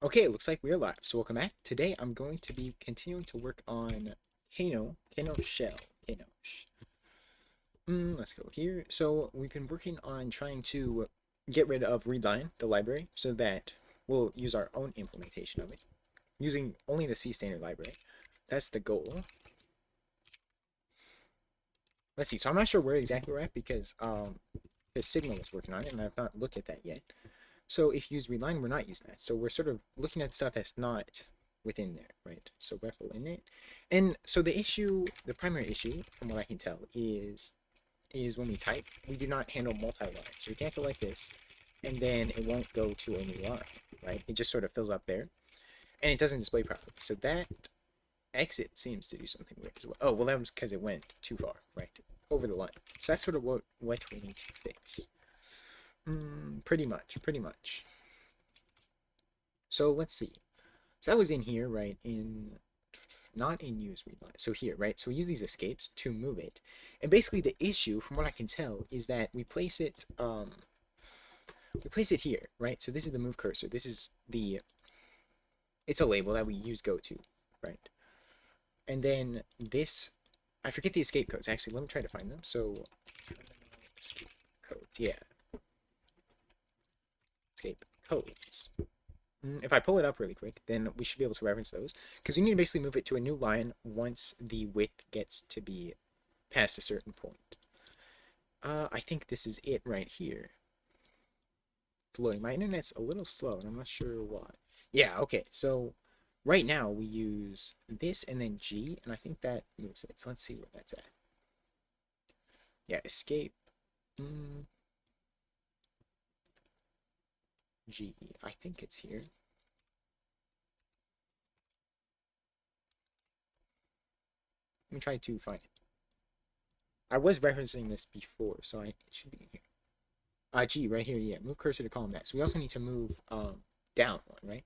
Okay, it looks like we're live. So welcome back. Today I'm going to be continuing to work on Kano Shell. Kano. Let's go here. So we've been working on trying to get rid of readline, the library, so that we'll use our own implementation of it, using only the C standard library. That's the goal. Let's see. So I'm not sure where exactly we're at because the Signal was working on it, and I've not looked at that yet. So if you use readline, we're not using that. So we're sort of looking at stuff that's not within there, right? So REPL init. And so the issue, the primary issue, from what I can tell, is when we type, we do not handle multi-line. So we can't go like this, and then it won't go to a new line, right? It just sort of fills up there, and it doesn't display properly. So that exit seems to do something weird as well. Oh, well, that was because it went too far, right? Over the line. So that's sort of what we need to fix. Pretty much, pretty much. So let's see. So that was in here, right? Not in use readline. So here, right? So we use these escapes to move it. And basically the issue, from what I can tell, is that we place it here, right? So this is the move cursor. This is it's a label that we use go to, right? And then this, I forget the escape codes. Actually, let me try to find them. So escape codes, yeah. Escape codes. If I pull it up really quick, then we should be able to reference those. Because we need to basically move it to a new line once the width gets to be past a certain point. I think this is it right here. It's loading. My internet's a little slow, and I'm not sure why. Yeah, okay. So right now we use this and then G, and I think that moves it. So let's see where that's at. Yeah, escape. G. I think it's here. Let me try to find it. I was referencing this before, so it should be in here. G, right here, yeah. Move cursor to column next. We also need to move down one, right?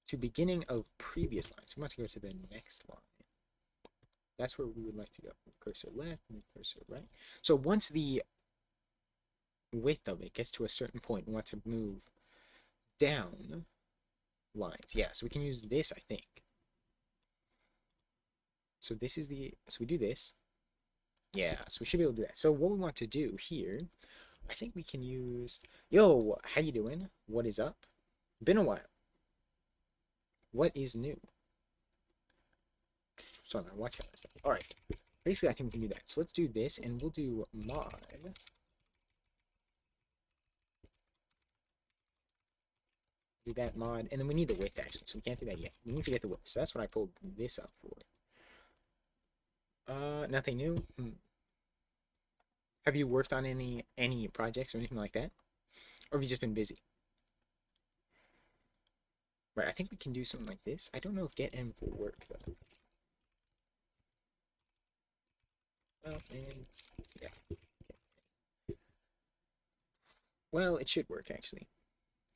To beginning of previous line. So we want to go to the next line. That's where we would like to go. Move cursor left, move cursor right. So once the width of it gets to a certain point, we want to move down lines. Yeah, so we can use this, I think. So this is so we do this. Yeah, so we should be able to do that. So what we want to do here, I think we can use, yo, how you doing? What is up? Been a while. What is new? Sorry, my watch out. All right. Basically, I think we can do that. So let's do this, and we'll do mod. Do that mod, and then we need the width actually, so we can't do that yet. We need to get the width, so that's what I pulled this up for. Nothing new. Have you worked on any projects or anything like that, or have you just been busy? Right, I think we can do something like this. I don't know if get M will work though. Well, and yeah. Well, it should work actually.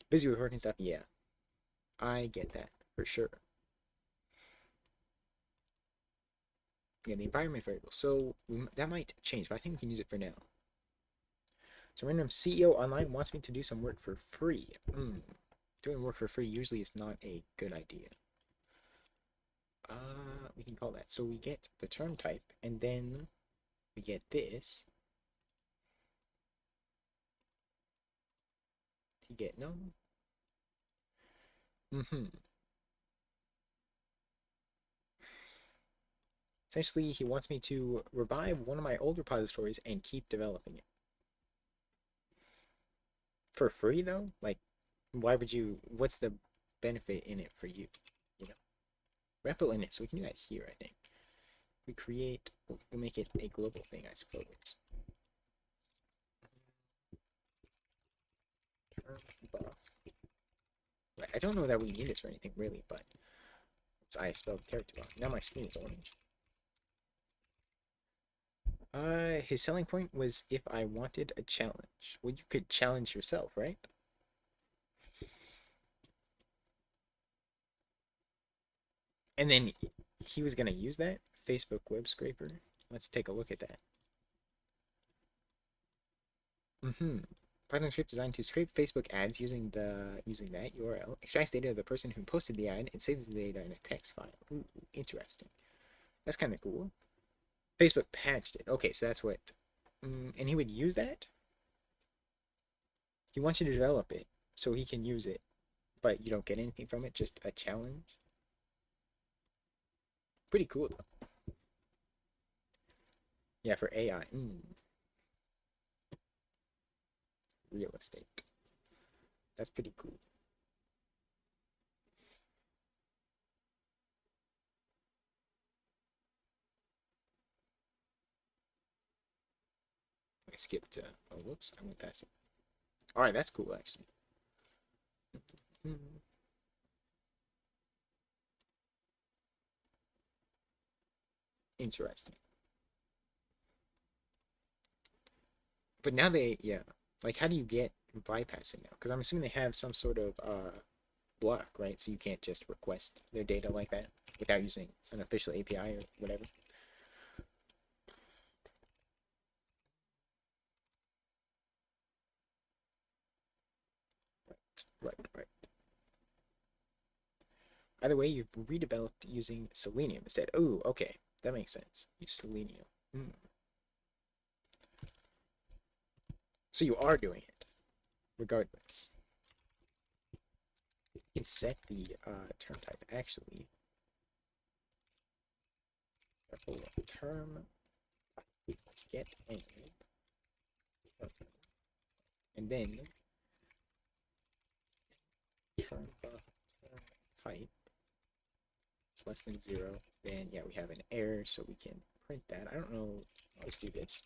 Busy with work and stuff, yeah. I get that for sure. Yeah, the environment variable. So that might change, but I think we can use it for now. So random CEO online wants me to do some work for free. Doing work for free usually is not a good idea. We can call that. So we get the term type, and then we get this. You get no. Essentially, he wants me to revive one of my old repositories and keep developing it. For free, though? Like, why would you, what's the benefit in it for you? You know? REPL init, so we can do that here, I think. We create, we'll make it a global thing, I suppose. Buff. Right, I don't know that we need this for anything, really, but I spelled character wrong. Now my screen is orange. His selling point was if I wanted a challenge. Well, you could challenge yourself, right? And then he was gonna use that Facebook web scraper. Let's take a look at that. Python script designed to scrape Facebook ads using that URL, extracts data of the person who posted the ad, and saves the data in a text file. Ooh, interesting. That's kind of cool. Facebook patched it. Okay, so that's what. And he would use that. He wants you to develop it so he can use it, but you don't get anything from it. Just a challenge. Pretty cool though. Yeah, for AI. Real estate. That's pretty cool. I skipped. Oh, whoops! I went past it. All right, that's cool actually. Interesting. But now yeah, like how do you get bypassing now? Because I'm assuming they have some sort of block, right? So you can't just request their data like that without using an official API or whatever. Right. Either way, you've redeveloped using Selenium instead. Oh, okay, that makes sense. Use Selenium. So you are doing it, regardless. You can set the term type actually. Term equals get any, and then term type is less than 0. Then yeah, we have an error, so we can print that. I don't know. Let's do this.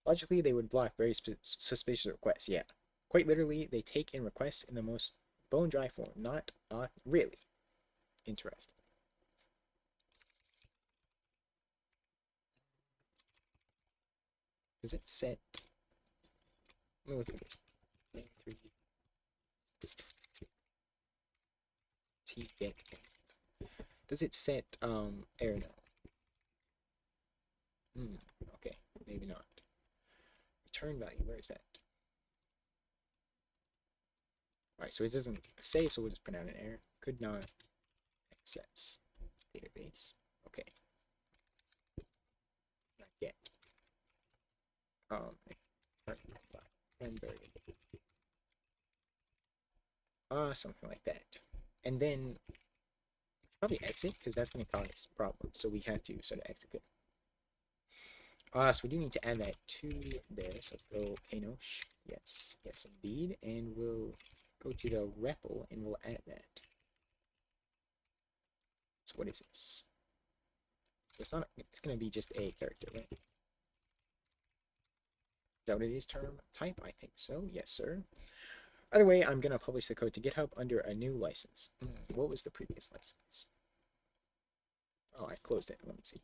Logically, they would block very suspicious requests. Yeah, quite literally, they take in requests in the most bone dry form. Not really interesting. Does it set? Let me look at this. T get. Does it set error no? Okay, maybe not. Return value. Where is that? Alright, so it doesn't say, so we'll just print out an error. Could not access database. Okay. Not yet. Something like that. And then probably exit, because that's going to cause problems. So we have to sort of exit it. So we do need to add that to there. So let's go Kanosh. Yes, indeed. And we'll go to the REPL and we'll add that. So what is this? So it's not. It's going to be just a character, right? Is that what it is? Term type? I think so. Yes, sir. Either way, I'm going to publish the code to GitHub under a new license. What was the previous license? Oh, I closed it. Let me see.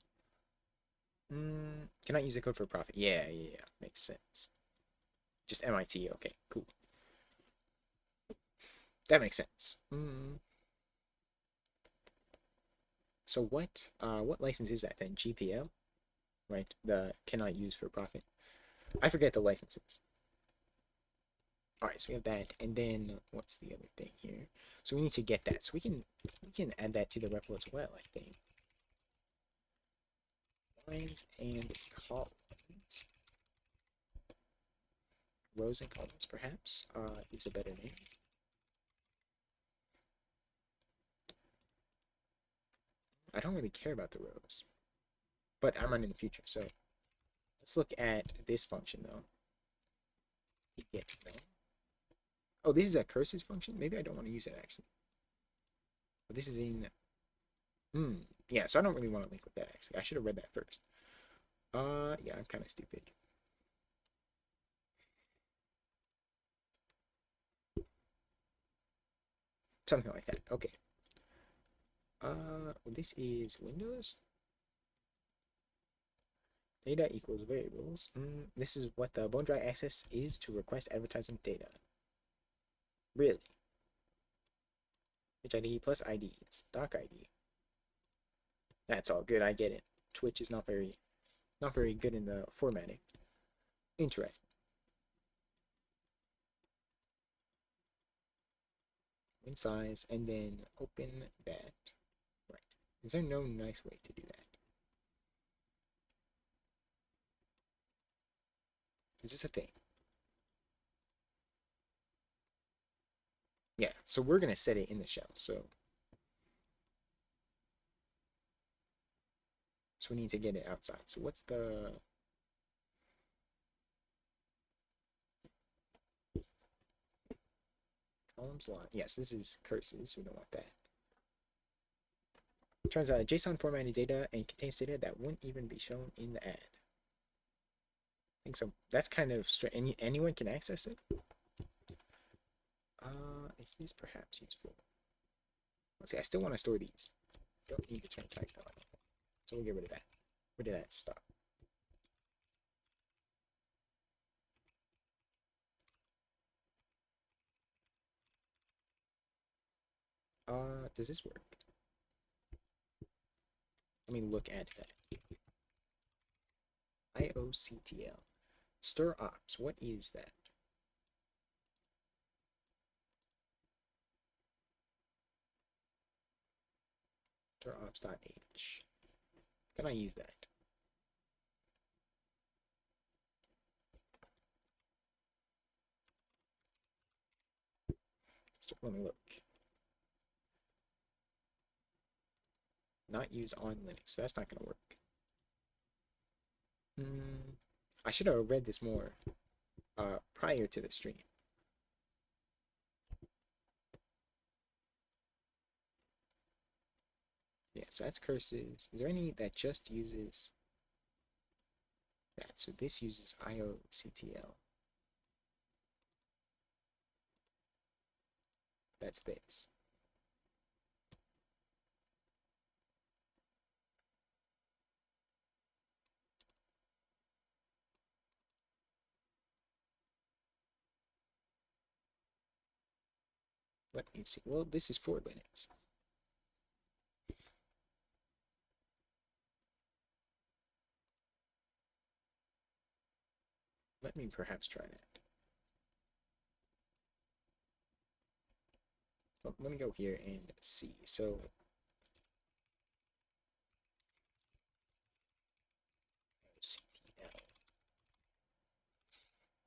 Can I use the code for profit? Yeah. Makes sense. Just MIT. Okay, cool. That makes sense. So what license is that then? GPL? Right? The cannot use for profit. I forget the licenses. Alright, so we have that, and then what's the other thing here? So we need to get that. So we can add that to the REPL as well, I think. Lines and columns. Rows and columns, perhaps, is a better name. I don't really care about the rows, but I'm running in the future, so let's look at this function though. Get no. Oh, this is a curses function. Maybe I don't want to use that actually. But this is in. Yeah. So I don't really want to link with that actually. I should have read that first. Yeah, I'm kind of stupid. Something like that. Okay. Well, this is Windows. Data equals variables. This is what the bone dry access is to request advertising data. Really? HID plus IDs. Doc ID. That's all good. I get it. Twitch is not very good in the formatting. Interesting. in size, and then open that. Right. Is there no nice way to do that? Is this a thing? Yeah, so we're gonna set it in the shell. So we need to get it outside. So what's the columns line? Yes, this is curses. We don't want that. Turns out JSON formatted data and contains data that wouldn't even be shown in the ad. I think so. That's kind of strange. Anyone can access it. Is this perhaps useful? Let's see. I still want to store these. Don't need to turn type on. So we'll get rid of that. Where did that stop? Does this work? Let me look at that. IOCTL. Stir ops. What is that? Stir ops.h. Can I use that? Let me look. Not use on Linux. So that's not going to work. I should have read this more prior to the stream. Yeah, so that's curses. Is there any that just uses that? So this uses IOCTL. That's this. Let me see. Well, this is for Linux. Let me perhaps try that. Well, let me go here and see. So CTL.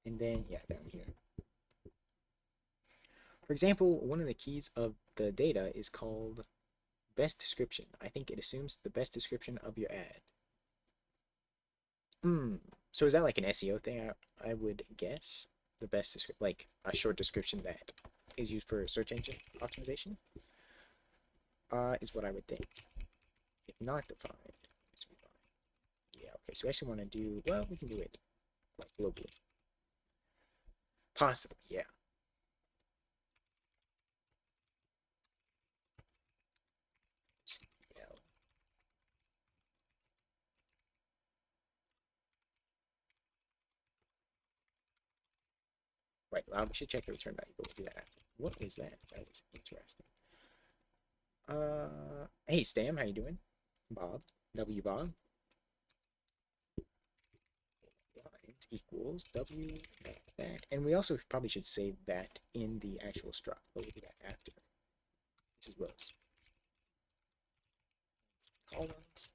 And then, yeah, down here. For example, one of the keys of the data is called best description. I think it assumes the best description of your ad. So is that like an SEO thing? I would guess the best description, like a short description that is used for search engine optimization, is what I would think. If not defined, yeah. Okay, so we actually want to do well. We can do it like globally, possibly, yeah. Right. We should check the return value, but we'll do that after. What is that? That is interesting. Hey Stam, how you doing? Bob, W Bob. Lines equals W that, and we also probably should save that in the actual struct, but we'll do that after. This is rows. Columns.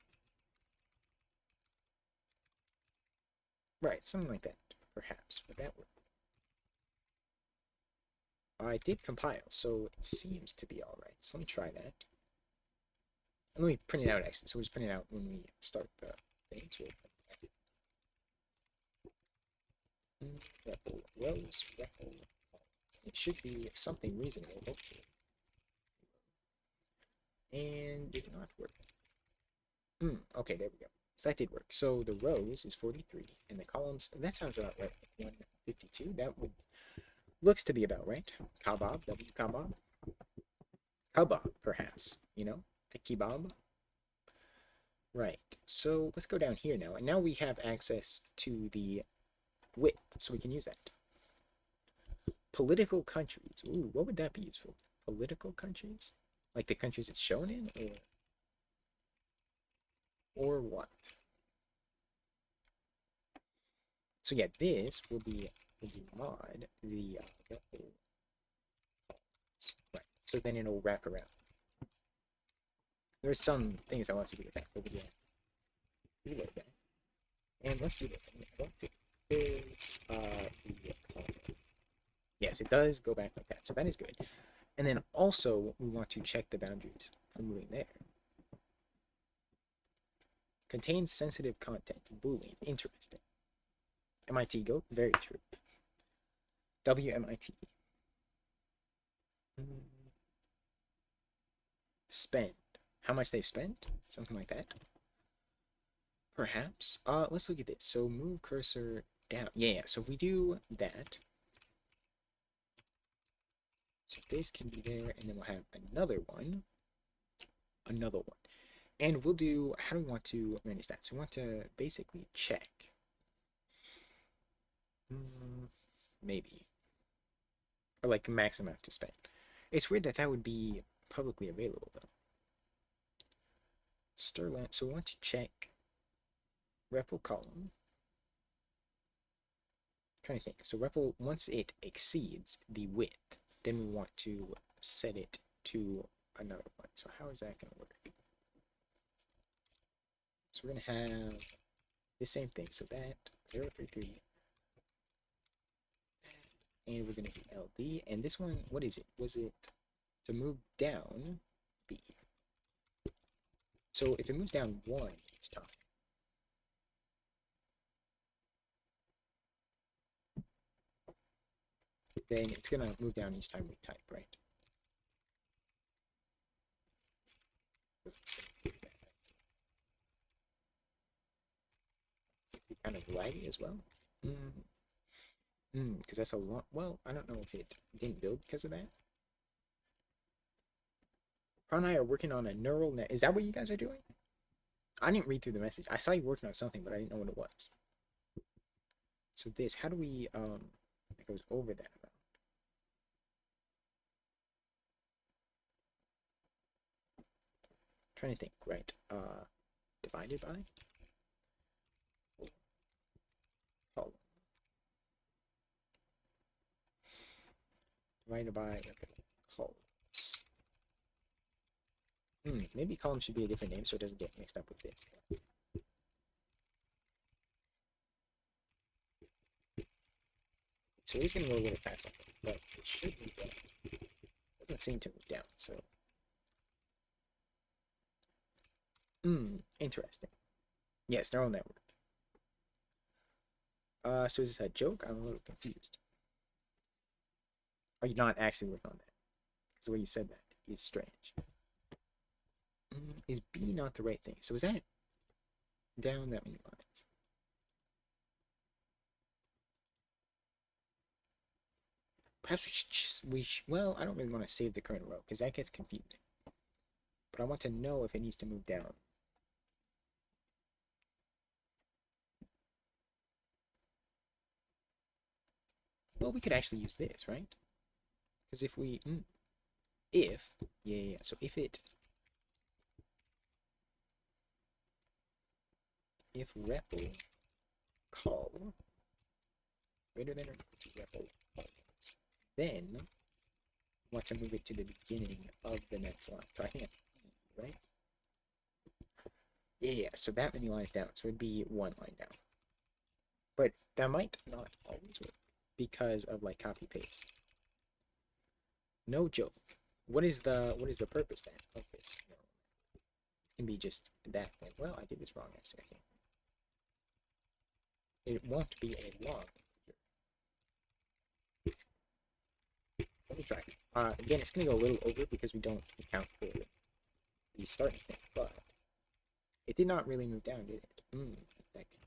Right, something like that, perhaps. Would that work? I did compile, so it seems to be all right. So let me try that. And let me print it out actually. So we'll just print it out when we start the thing. So rows, it should be something reasonable, hopefully. And did not work. Okay, there we go. So that did work. So the rows is 43, and the columns, that sounds about right. 152, that would, looks to be about right. Kebab, W kebab. Kebab, perhaps, you know, a kebab. Right, so let's go down here now, and now we have access to the width, so we can use that. Political countries, ooh, what would that be useful? Political countries? Like the countries it's shown in, or what? So yeah, this will be mod the right. so then it'll wrap around. There's some things I want to do with that, but yeah, reload that. And let's do this. I want to is yes, it does go back like that, so that is good. And then also we want to check the boundaries for moving there. Contains sensitive content. Boolean. Interesting. MIT go. Very true. WMIT. Spend. How much they spent? Something like that. Perhaps. Let's look at this. So move cursor down. Yeah. So if we do that, so this can be there, and then we'll have another one. Another one. And we'll do, how do we want to manage that? So we want to basically check. Maybe. Or like the maximum amount to spend. It's weird that that would be publicly available though. Sterling, so we want to check REPL column. I'm trying to think. So REPL, once it exceeds the width, then we want to set it to another one. So how is that going to work? So we're going to have the same thing. So that 033. And we're going to do LD. And this one, what is it? Was it to move down B? So if it moves down 1 each time, then it's going to move down each time we type, right? Kind of laggy as well. Because that's a lot. Well, I don't know if it didn't build because of that. Pro and I are working on a neural net. Is that what you guys are doing? I didn't read through the message. I saw you working on something, but I didn't know what it was. So this, how do we, it goes over that amount. Trying to think, right? Divided by column. Divided by columns. Maybe column should be a different name so it doesn't get mixed up with this. So he's gonna go a little fast, but it should move down. Doesn't seem to move down, so. Interesting. Yes, neural network. So is this a joke? I'm a little confused. Are you not actually working on that? Because the way you said that is strange. Is B not the right thing? So is that down that many lines? Perhaps we should just, well, I don't really want to save the current row because that gets confusing. But I want to know if it needs to move down. Well, we could actually use this, right? Because if we, so if REPL call greater than or equal to REPL columns, then we want to move it to the beginning of the next line. So I think that's E, right? Yeah, so that many lines down. So it'd be 1 line down. But that might not always work because of like copy paste. No joke. What is the purpose then of this? No. It can be just that thing. Well, I did this wrong actually. I think. It won't be a long. Let me try. Again, it's gonna go a little over because we don't account for the starting thing, but it did not really move down, did it? That can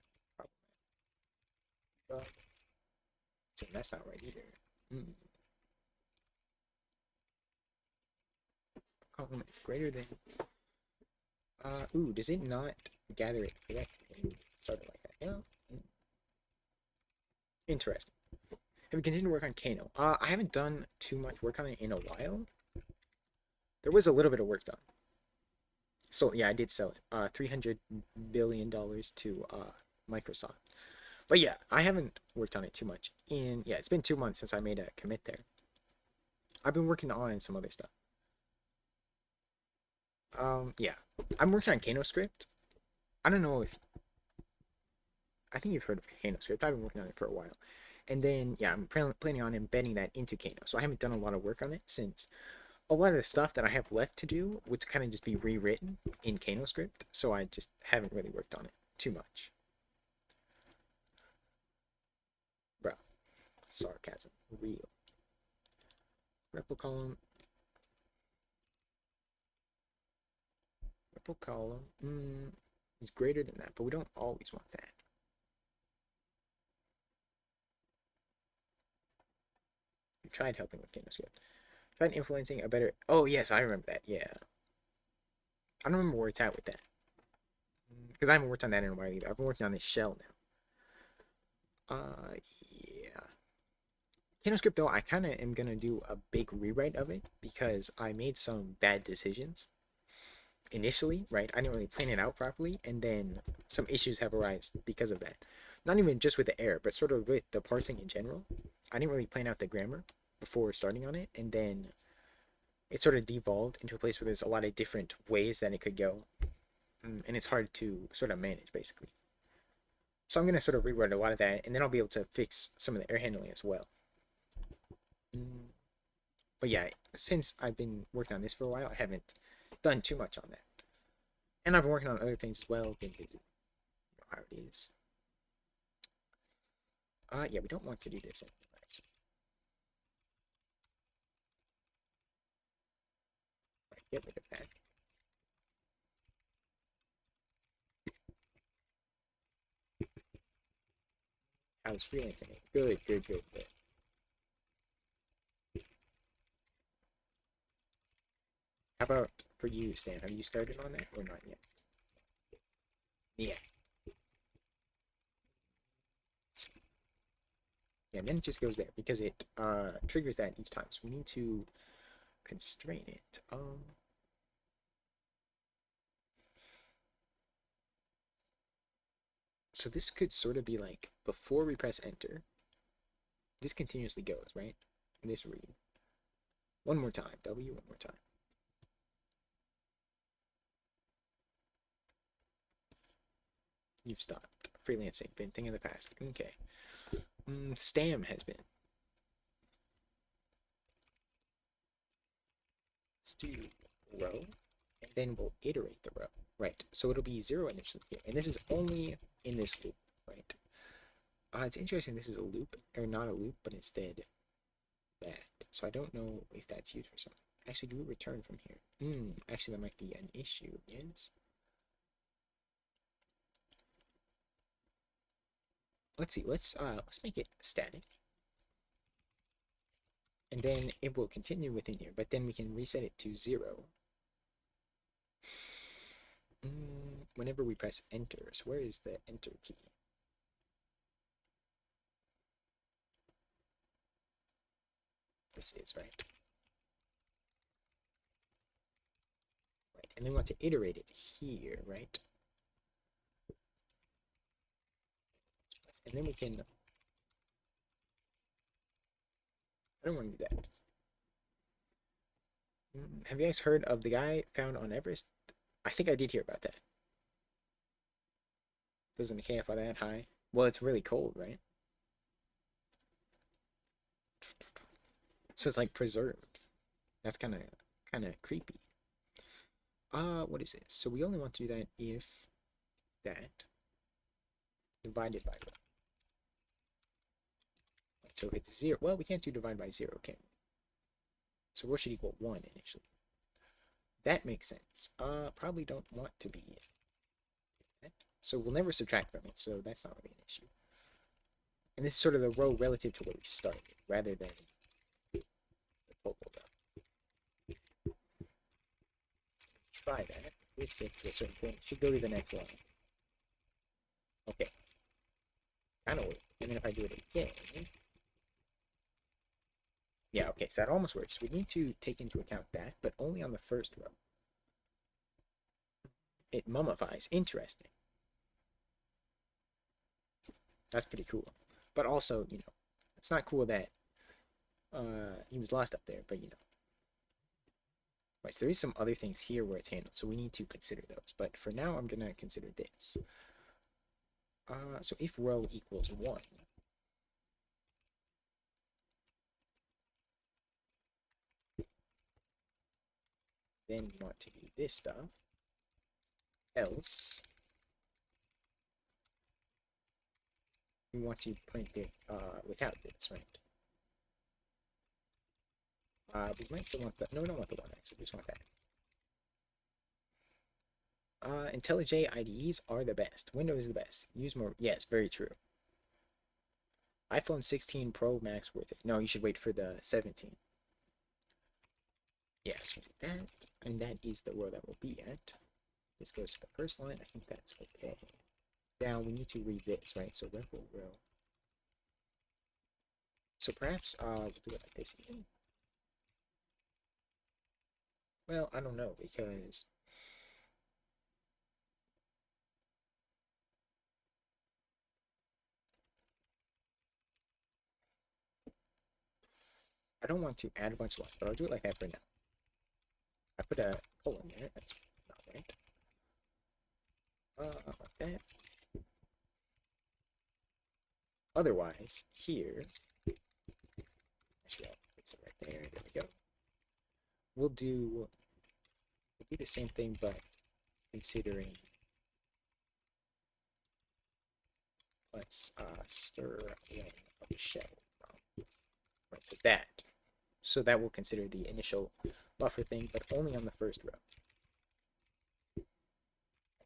problematic. So that's not right either. Column is greater than. Does it not gather it correctly? Start it like that. Yeah. Interesting. Have we continued to work on Kano? I haven't done too much work on it in a while. There was a little bit of work done. So yeah, I did sell it. $300 billion to Microsoft. But yeah, I haven't worked on it too much. It's been 2 months since I made a commit there. I've been working on some other stuff. Yeah, I'm working on Kano script. I don't know if I think you've heard of Kano script. I've been working on it for a while, and then yeah, I'm planning on embedding that into Kano. So I haven't done a lot of work on it since a lot of the stuff that I have left to do would kind of just be rewritten in Kano script. So I just haven't really worked on it too much. Bro, sarcasm, real. Repl column, repl column is greater than that, but we don't always want that. You tried helping with Kano script. Tried influencing a better. Oh yes, I remember that. Yeah, I don't remember where it's at with that because I haven't worked on that in a while either. I've been working on this shell now. Yeah. CanoScript though, I kind of am gonna do a big rewrite of it because I made some bad decisions initially, right? I didn't really plan it out properly, and then some issues have arisen because of that. Not even just with the error, but sort of with the parsing in general. I didn't really plan out the grammar before starting on it, and then it sort of devolved into a place where there's a lot of different ways that it could go, and it's hard to sort of manage basically. So I'm gonna sort of rewrite a lot of that, and then I'll be able to fix some of the error handling as well. But yeah, since I've been working on this for a while, I haven't done too much on that. And I've been working on other things as well. Been busy. You know how it is. Yeah, we don't want to do this anymore, actually. Right, get rid of that. I was freelancing it. Good, good, good, good. How about for you, Stan? Have you started on that or not yet? Yeah. Yeah, and then it just goes there because it triggers that each time. So we need to constrain it. So this could sort of be like before we press enter, this continuously goes, right? And this read. One more time, W, one more time. You've stopped. Freelancing, been thing of the past. Okay. Stam has been. Let's do row, and then we'll iterate the row. Right, so it'll be 0 initially here, and this is only in this loop, right? It's interesting this is a loop, or not a loop, but instead that. So I don't know if that's used for something. Actually, do we return from here? Actually, that might be an issue, yes? Let's see, let's make it static. And then it will continue within here, but then we can reset it to 0. Whenever we press enter. So where is the enter key? This is right. Right, and then we want to iterate it here, right? And then we can. I don't want to do that. Have you guys heard of the guy found on Everest? I think I did hear about that. Doesn't the KFI that high? Well, it's really cold, right? So it's like preserved. That's kind of creepy. What is this? So we only want to do that if that divided by what? So if it's 0, well, we can't do divide by 0, can we? So rho should equal 1 initially. That makes sense. Probably don't want to be that. So we'll never subtract from it, so that's not really an issue. And this is sort of the row relative to where we started, rather than the total row. Try that. This gets to a certain point. It should go to the next line. Okay. Kind of worked. And then if I do it again. Yeah, okay, so that almost works. We need to take into account that, but only on the first row. It mummifies. Interesting. That's pretty cool. But also, you know, it's not cool that he was lost up there, but you know. Right, so there is some other things here where it's handled, so we need to consider those. But for now, I'm gonna consider this. So if row equals 1, then we want to do this stuff. Else, we want to print it without this, right? We might still want the, no, we don't want the 1, actually, we just want that. IntelliJ IDEs are the best. Windows is the best. Use more. Yes, very true. iPhone 16 Pro Max worth it. No, you should wait for the 17. Yes, that, and that is the row that will be at. This goes to the first line. I think that's okay. Now we need to read this, right? So rebel row. So perhaps we'll do it like this again. Well, I don't know because I don't want to add a bunch of lines, but I'll do it like that for now. I put a colon there. That's not right. Like that. Otherwise, here, actually, I'll fix it right there. There we go. We'll do the same thing, but considering let's stir in a shell. Right, so that. So that will consider the initial buffer thing, but only on the first row.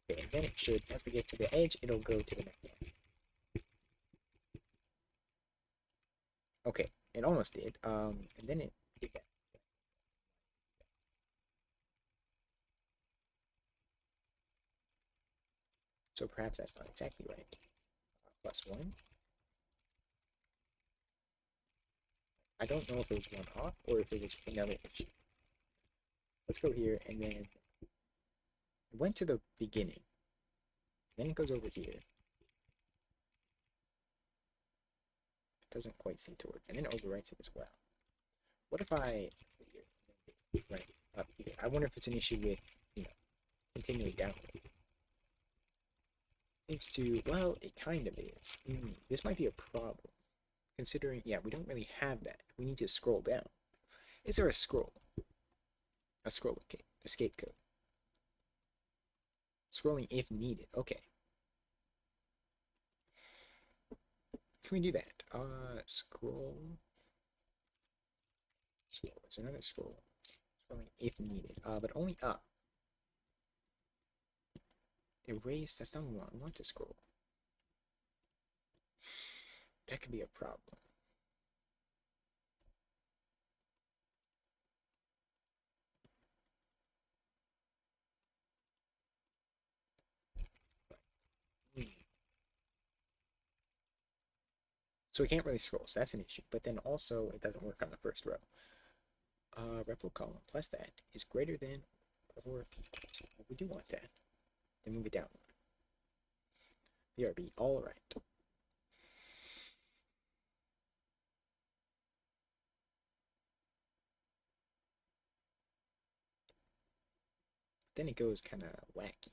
Okay, and then it should, as we get to the edge, it'll go to the next line. Okay, it almost did. And then it did that. So perhaps that's not exactly right. +1. I don't know if it was 1 off or if it was another issue. Let's go here and then it went to the beginning. Then it goes over here. It doesn't quite seem to work. And then it overwrites it as well. What if I right up here? I wonder if it's an issue with, continuing downward. Seems to, well, it kind of is. This might be a problem. Considering, yeah, we don't really have that. We need to scroll down. Is there a scroll? A scroll escape code. Scrolling if needed. Okay. Can we do that? Scroll. Scroll. Is there another scroll? Scrolling if needed. But only up. Erase. That's not what we want. We want to scroll. That could be a problem. So we can't really scroll, so that's an issue. But then also, it doesn't work on the first row. Repl column plus that is greater than or equal to. We do want that. Then move it down. BRB, all right. Then it goes kind of wacky.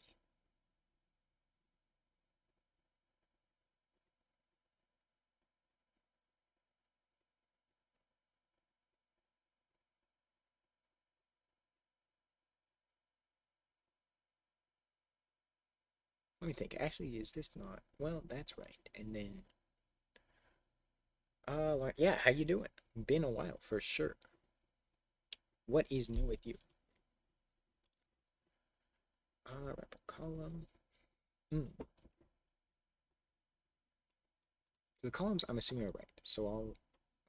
Let me think. Actually, is this not? Well, that's right. And then, like, yeah, how you doing? Been a while for sure. What is new with you? Repl column. The columns I'm assuming are right, so I'll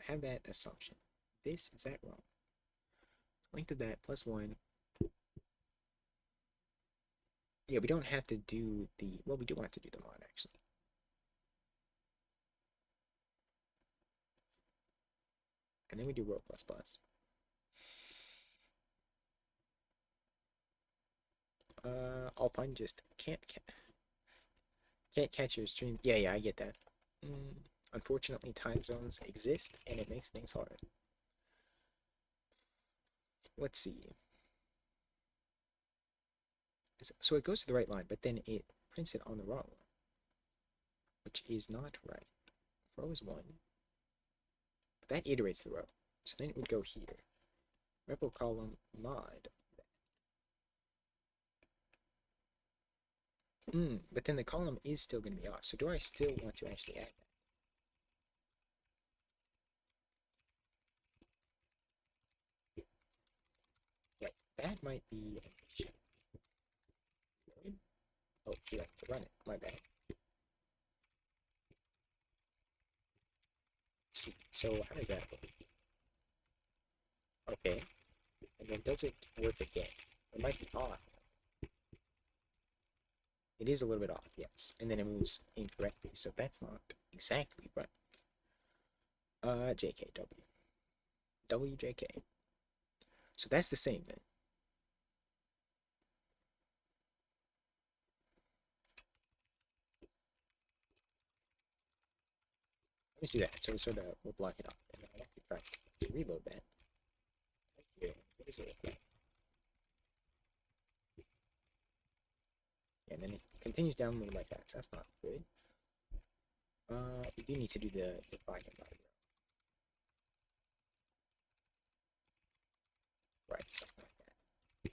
have that assumption. This is that wrong. Length of that +1. Yeah, we don't have to do the, well, we do want to do the mod actually. And then we do row ++. I'll find just can't catch your stream. Yeah, I get that. Unfortunately, time zones exist and it makes things hard. Let's see. So it goes to the right line, but then it prints it on the wrong one, which is not right. If row is 1, but that iterates the row. So then it would go here. Repo column mod. But then the column is still going to be off. So do I still want to actually add that? Right, that might be an issue. Oh, you have to run it. My bad. Let's see. So how does that work? Okay. And then does it work again? It might be off. It is a little bit off, yes. And then it moves incorrectly. So that's not exactly right. JKW. WJK. So that's the same then. Let's do that. So we sort of will block it off. And then I'll actually try to reload that. Here. What does it look like? And then it continues download like that. So that's not good. We do need to do the divide and by row. Right, something like that.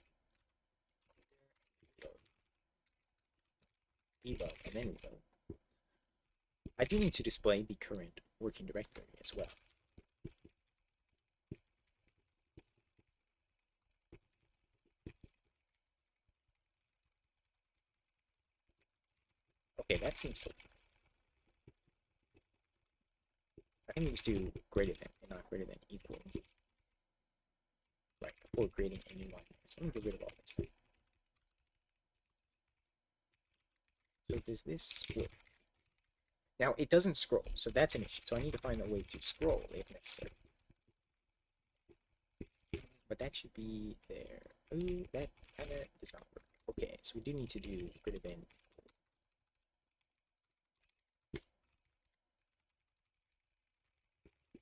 Reload, and then reload. I do need to display the current working directory as well. Okay, that seems to. I think we just do greater than and not greater than equal. Right, before creating a new line. So let me get rid of all this thing. So does this work? Now it doesn't scroll, so that's an issue. So I need to find a way to scroll if necessary. But that should be there. Ooh, that kind of does not work. Okay, so we do need to do greater than.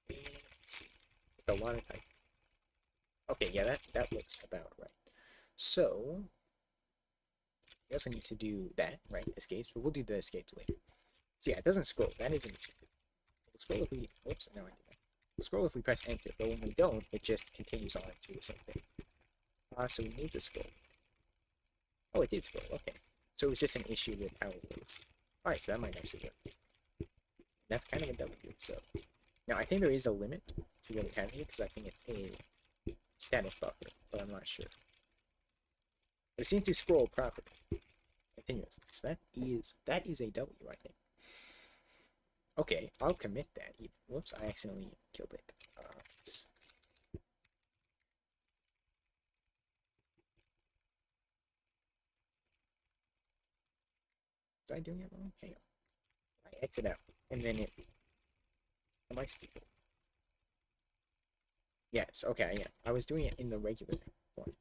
Let's see. It's a lot of type. Okay, yeah, that looks about right. So we also need to do that, right? Escapes, but we'll do the escapes later. So yeah, it doesn't scroll. That is an issue. We'll scroll if we. Whoops, no, I did that. We'll scroll if we press enter, but when we don't, it just continues on to the same thing. So we need to scroll. Oh, it did scroll. Okay. So it was just an issue with how it works. Alright, so that might actually work. That's kind of a W. So now I think there is a limit to what we have here because I think it's a static buffer, but I'm not sure. But it seems to scroll properly, continuously. So that is a W, I think. Okay, I'll commit that. Whoops, I accidentally killed it. Was I doing it wrong? Hang on. I exit out, and then it. Am I stupid? Yes, okay, yeah. I was doing it in the regular one.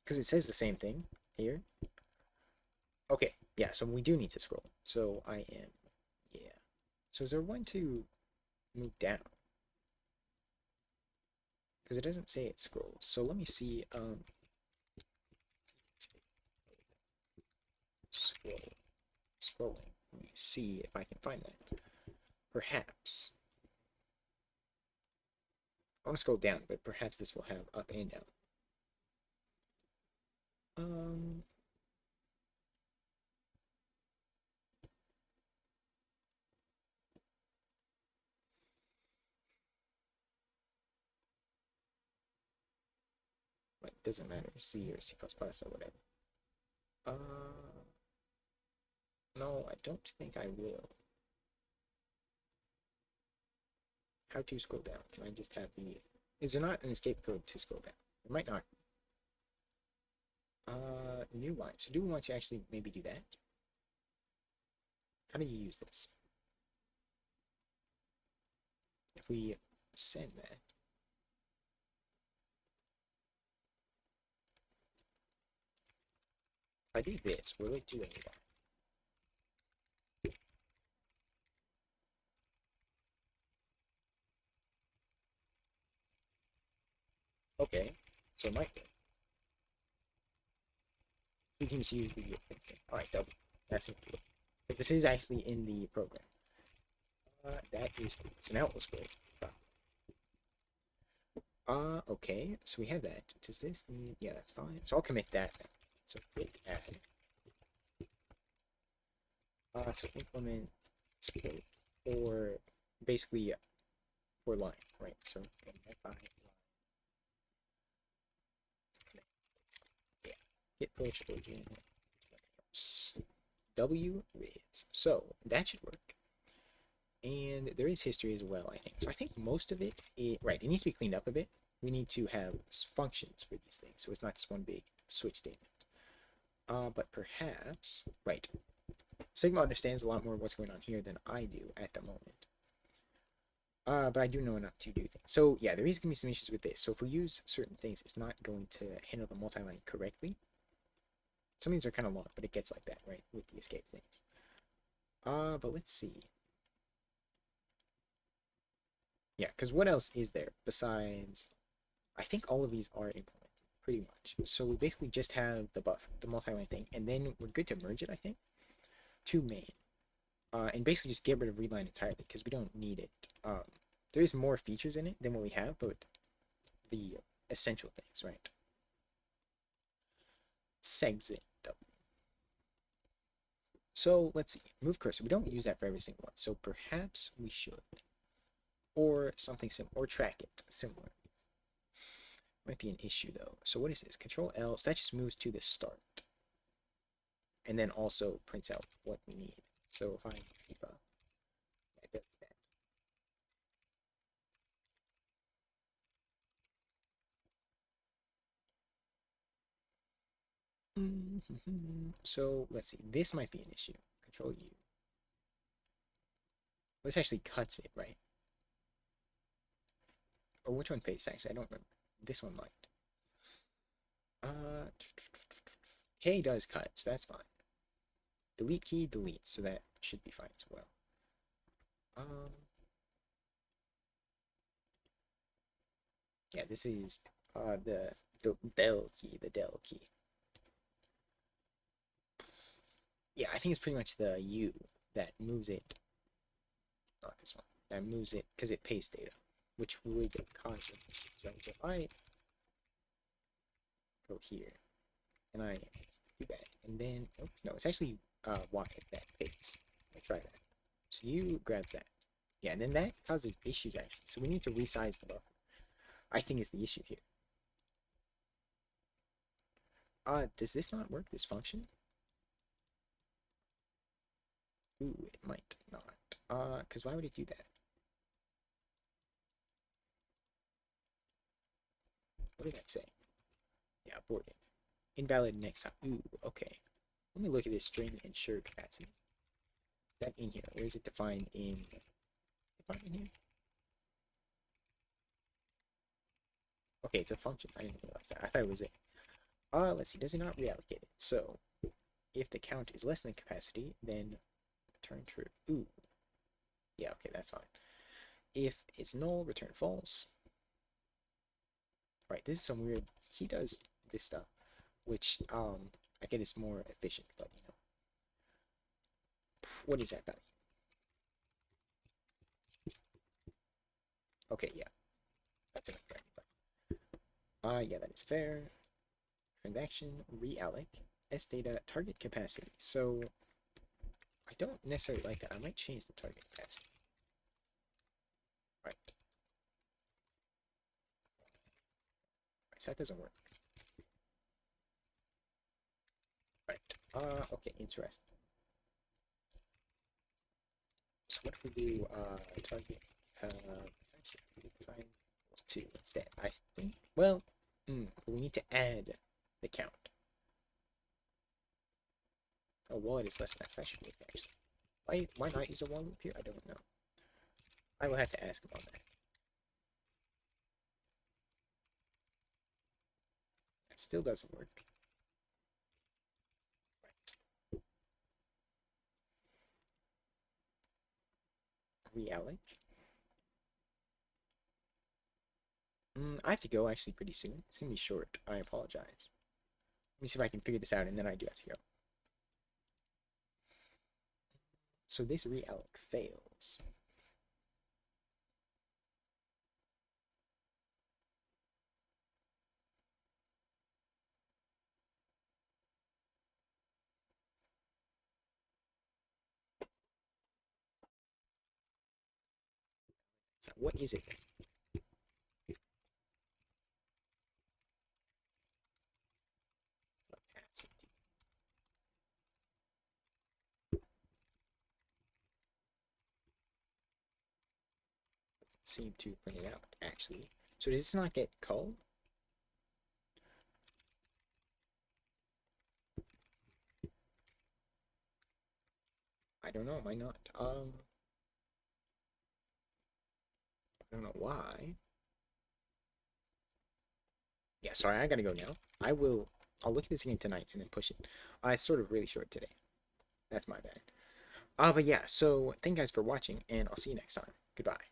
Because it says the same thing here. Okay, yeah, so we do need to scroll. So I am, yeah. So is there one to move down? Because it doesn't say it scrolls. So let me see, scrolling. Let me see if I can find that. Perhaps. I want to scroll down, but perhaps this will have up and down. But it doesn't matter, C or C++ or whatever. No, I don't think I will. How to scroll down? Can I just have the... Is there not an escape code to scroll down? It might not. New line. So do we want to actually maybe do that? How do you use this? If we send that. If I do this, will it do any of that? Okay, so it might be. We can just use the thing. All right, double. That's it. But this is actually in the program. That is cool. So now it was great. Okay. So we have that. Does this need? Yeah, that's fine. So I'll commit that. So git add. So implement support for basically for line, right? So yeah, git push origin w riz. So that should work. And there is history as well, I think. So I think most of right, it needs to be cleaned up a bit. We need to have functions for these things, so it's not just one big switch statement. But perhaps, right, Sigma understands a lot more of what's going on here than I do at the moment. But I do know enough to do things. So yeah, there is going to be some issues with this. So if we use certain things, it's not going to handle the multi-line correctly. Some things are kind of long, but it gets like that, right, with the escape things. But let's see. Yeah, because what else is there besides... I think all of these are implemented, pretty much. So we basically just have the buffer, the multi-line thing, and then we're good to merge it, I think, to main. And basically just get rid of readline entirely, because we don't need it. There's more features in it than what we have, but the essential things, right? Segxit, though. So let's see, move cursor. We don't use that for every single one, so perhaps we should. Or something similar, or track it, similar. Might be an issue though. So what is this? Control L, so that just moves to the start. And then also prints out what we need. So if I keep up, that does that. So let's see, this might be an issue. Control U. This actually cuts it, right? Or which one pastes actually? I don't remember. This one might. Uh, K does cut, so that's fine. Delete key, delete, so that should be fine as well. Yeah, this is the del key, the del key. Yeah, I think it's pretty much the U that moves it. Not this one. That moves it because it pastes data, which would cause some issues, right? So if I go here and I do that, and then oh no, it's actually Y that pastes. I try that. So U grabs that. Yeah, and then that causes issues actually. So we need to resize the buffer. I think is the issue here. Does this not work? This function? Ooh, it might not. Because why would it do that? What did that say? Yeah, aborted. Invalid next time. Ooh, okay. Let me look at this string ensure capacity. Is that in here? Or is it defined in here? Okay, it's a function. I didn't realize that. I thought it was it. Let's see. Does it not reallocate it? So, if the count is less than capacity, then return true. Ooh. Yeah, okay, that's fine. If it's null, return false. Right, this is some weird... He does this stuff, which, I get is more efficient, but, you know. What is that value? Okay, yeah. That's enough for anybody. Yeah, that is fair. Transaction, realloc, S data, target capacity. So, I don't necessarily like that. I might change the target capacity. Right. So that doesn't work. Right. Okay, interesting. So what if we do target equals 2 instead? I think, well, we need to add the count. Oh, wallet is less than that, so that should work actually. Why not use a while loop here? I don't know. I will have to ask him on that. That still doesn't work. Right. Realloc. I have to go actually pretty soon. It's gonna be short. I apologize. Let me see if I can figure this out, and then I do have to go. So this realloc fails. So what is it? Opacity. Doesn't seem to bring it out, actually. So does this not get culled? I don't know, might not. I don't know why. Yeah, sorry, I gotta go now. I'll look at this again tonight and then push it. It's sort of really short today. That's my bad. But yeah, so thank you guys for watching, and I'll see you next time. Goodbye.